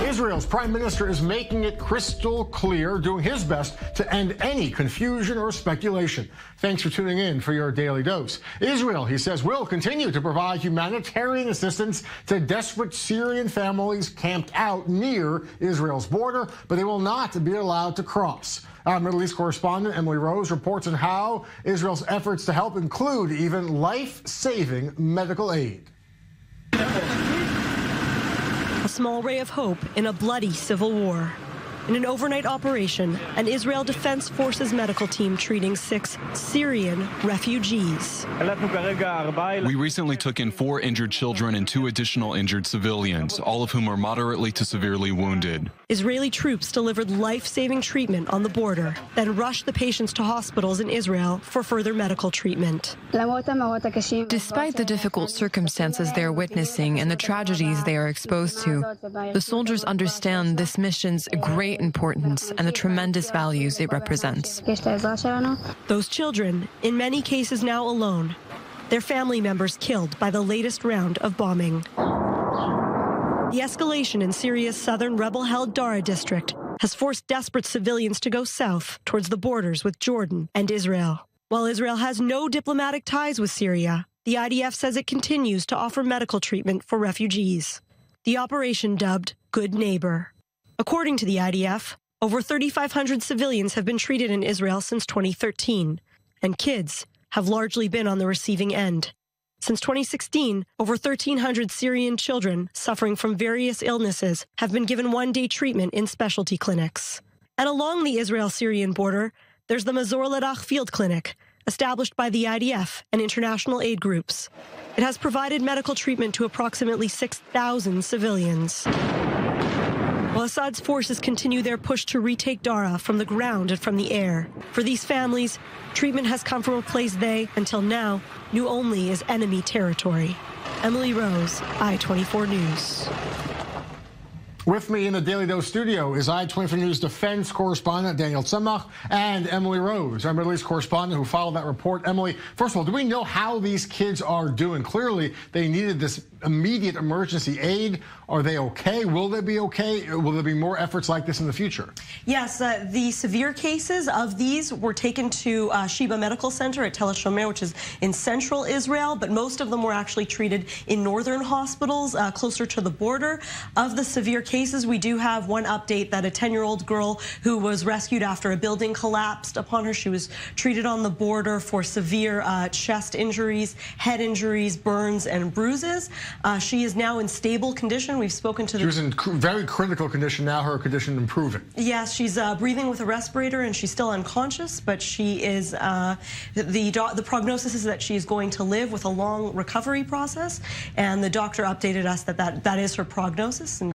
Israel's prime minister is making it crystal clear, doing his best to end any confusion or speculation. Thanks for tuning in for your daily dose. Israel, he says, will continue to provide humanitarian assistance to desperate Syrian families camped out near Israel's border, but they will not be allowed to cross. Our Middle East correspondent Emily Rose reports on how Israel's efforts to help include even life-saving medical aid. A small ray of hope in a bloody civil war. In an overnight operation, an Israel Defense Forces medical team treating 6 Syrian refugees. We recently took in 4 injured children and 2 additional injured civilians, all of whom are moderately to severely wounded. Israeli troops delivered life-saving treatment on the border, then rushed the patients to hospitals in Israel for further medical treatment. Despite the difficult circumstances they are witnessing and the tragedies they are exposed to, the soldiers understand this mission's great importance and the tremendous values it represents. Those children, in many cases now alone, their family members killed by the latest round of bombing. The escalation in Syria's southern rebel-held Dara district has forced desperate civilians to go south towards the borders with Jordan and Israel. While Israel has no diplomatic ties with Syria, the IDF says it continues to offer medical treatment for refugees. The operation dubbed Good Neighbor. According to the IDF, over 3,500 civilians have been treated in Israel since 2013, and kids have largely been on the receiving end. Since 2016, over 1,300 Syrian children suffering from various illnesses have been given one-day treatment in specialty clinics. And along the Israel-Syrian border, there's the Mazor Ladach Field Clinic, established by the IDF and international aid groups. It has provided medical treatment to approximately 6,000 civilians. While Assad's forces continue their push to retake Dara from the ground and from the air, for these families, treatment has come from a place they, until now, knew only as enemy territory. Emily Rose, I-24 News. With me in the Daily Dose studio is I-24 News defense correspondent Daniel Tsemach and Emily Rose, our Middle East correspondent who followed that report. Emily, first of all, do we know how these kids are doing? Clearly, they needed this immediate emergency aid. Are they okay? Will they be okay? Will there be more efforts like this in the future? Yes, the severe cases of these were taken to Sheba Medical Center at Tel HaShomer, which is in central Israel, but most of them were actually treated in northern hospitals closer to the border. Of the severe cases, we do have one update that a 10-year-old girl who was rescued after a building collapsed upon her. She was treated on the border for severe chest injuries, head injuries, burns, and bruises. She is now in stable condition. We've spoken to the... She was in very critical condition. Now her condition improving. Yes, she's breathing with a respirator and she's still unconscious, but she is, the prognosis is that she is going to live with a long recovery process, and the doctor updated us that is her prognosis. And